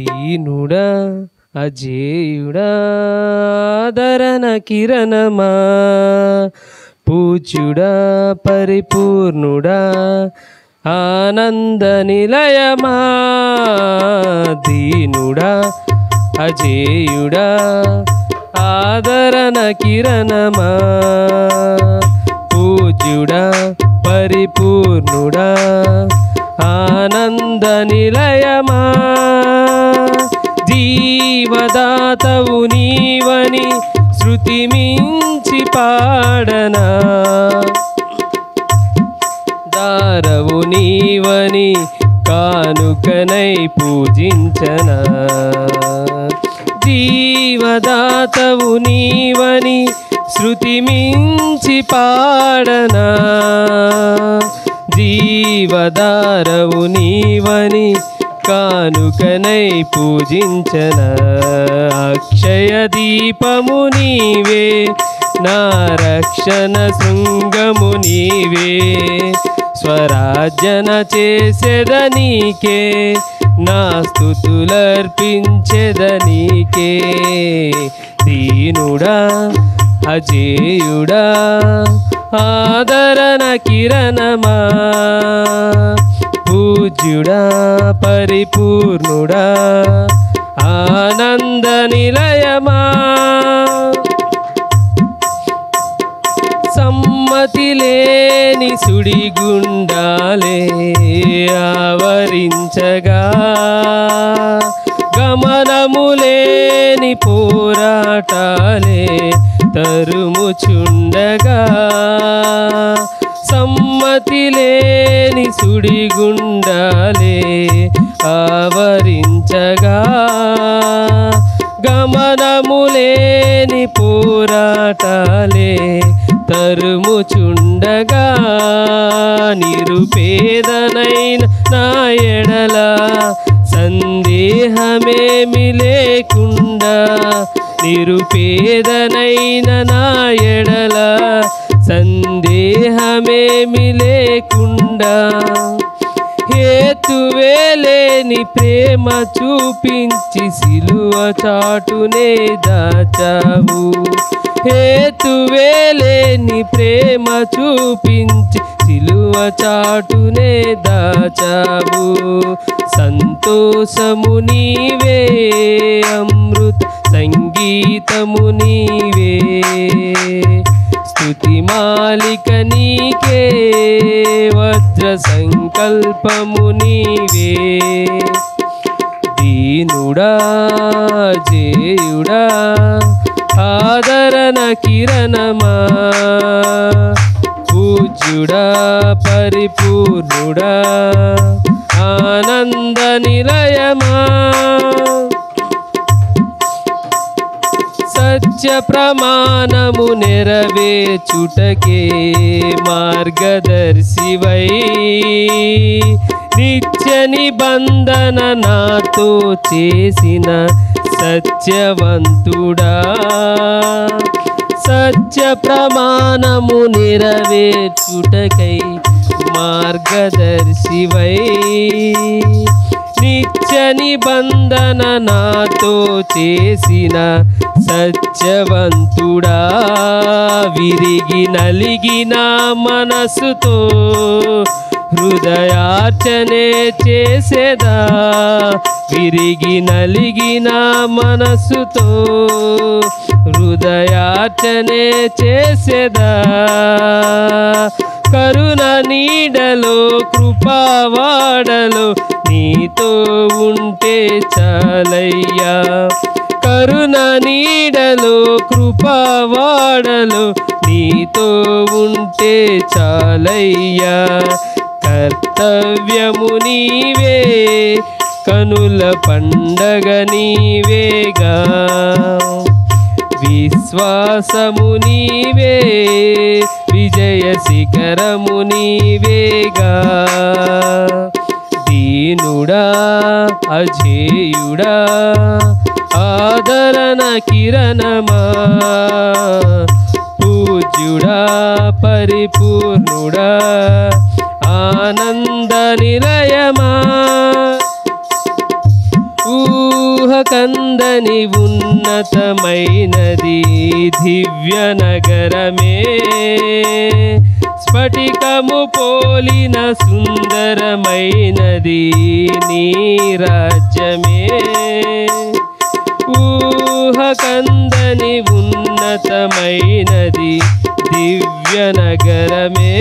దీనుడా అజేయుడా ఆదరణ కిరణమా పూజ్యుడా పరిపూర్ణుడా ఆనంద నిలయమా దీనుడా అజేయుడా ఆదరణ కిరణమా పూజ్యుడా పరిపూర్ణుడా ఆనంద నిలయమా జీవదాతవు నీవని శృతి మించి పాడనా దారవు నీవని కానుకనై పూజించనా జీవదాతవు నీవని శృతి మించి పాడనా జీవదారవు నీవని కానుకనై పూజించనా అక్షయ దీపము నీవే నా రక్షణ శృంగము నీవే స్వరాజ్యన చేసేదనీకే నా స్తుతులర్పించెదనీకే దీనుడా అజేయుడా ఆదరణ కిరణమా పూజ్యుడా పరిపూర్ణుడా ఆనంద నిలయమా సమ్మతి లేని సుడిగుండాలే ఆవరించగా గమనము లేని పోరాటాలే తరుముచుండగా సమ్మతి లేని సుడిగుండాలే ఆవరించగా గమనము లేని పోరాటాలే తరుముచుండగా నిరుపేదనైన నా ఎడల సందేహమేమి లేకుండా నిరుపేదనైన నా ఎడల సందేహమేమి లేకుండా హేతువేలేని ప్రేమ చూపించి సిలువ చాటునే దాచావు హేతువేలేని ప్రేమ చూపించి సిలువ చాటునే దాచావు సంతోషము నీవే అమృత సంగీతము నీవే స్తుతి మాలిక నీకే వజ్ర సంకల్పము నీవే దీనుడా జేయుడా ఆదరణ కిరణమా పూజ్యుడా పరిపూర్ణుడా ఆనంద నిలయమా సత్య ప్రమాణము నెరవేర్చుటకే మార్గదర్శివై నిత్య నిబంధన నాతో చేసిన సత్యవంతుడా సత్య ప్రమాణము నెరవేర్చుటకై మార్గదర్శివై నిత్య నిబంధన నాతో చేసిన సత్యవంతుడా విరిగి నలిగిన మనసుతో హృదయార్చనే చేసేదా విరిగి నలిగిన మనసుతో హృదయార్చనే చేసేదా కరుణ నీడలో కృపావాడలో నీతో ఉంటే చాలయ్యా కరుణ నీడలో కృపావాడలో నీతో ఉంటే చాలయ్యా కర్తవ్యము నీవే కనుల పండగ నీవేగా విశ్వాసము నీవే విజయ శిఖరము నీవేగా దీనుడా అజేయుడా ఆదరణ కిరణమా పూజ్యుడా పరిపూర్ణుడా ఆనంద నిలయమా కందని ఉన్నతమైనది దివ్య నగరమే, స్ఫటికము పోలిన సుందరమైనది నీ రాజ్యమే. ఊహ కందని ఉన్నతమైనది దివ్య నగరమే,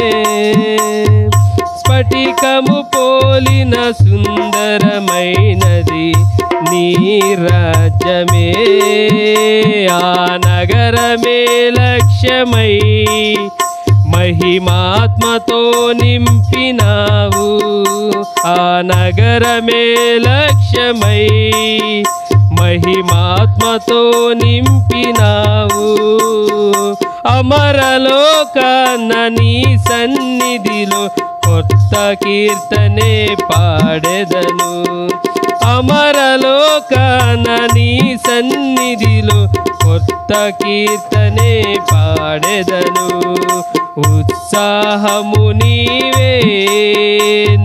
స్ఫటికము పోలిన సుందరమైనది నీ రాజ్యమే. ఆ నగరమే లక్ష్యమై మహిమాత్మతో నింపినావు, ఆ నగరమే లక్ష్యమై మహిమాత్మతో నింపినావు. అమరలోకాన నీ సన్నిధిలో కొత్త కీర్తనే పాడెదను, అమరలోకాన నీ సన్నిధిలో కొత్త కీర్తనే పాడెదను. ఉత్సాహము నీవే,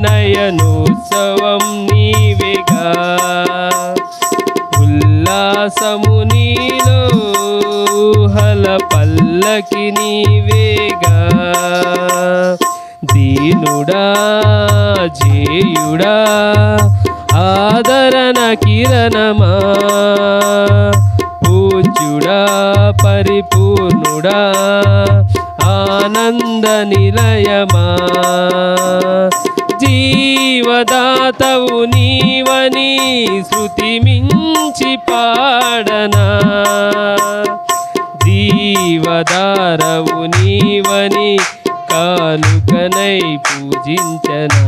నయనోత్సవం నీవేగా, ఉల్లాసము నీలో ఊహల పల్లకి నీవేగా. దీనుడా జేయుడా ఆదరణ కిరణమా, పూజ్యుడా పరిపూర్ణుడా ఆనంద నిలయమా. జీవదాతవు నీవని శృతి మించి పాడనా, జీవదారవు నీవని కానుకనై పూజించనా.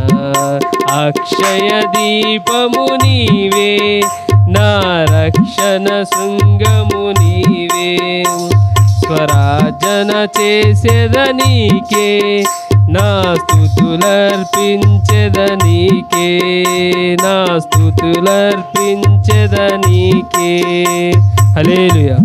అక్షయ దీపము నీవే, నా రక్షణ శృంగము నీవే. స్వరాజన చేసేదనీకే, నా స్తుతులర్పించెదనీకే, నా స్తుతులర్పించెదనీకే. హల్లెలూయా.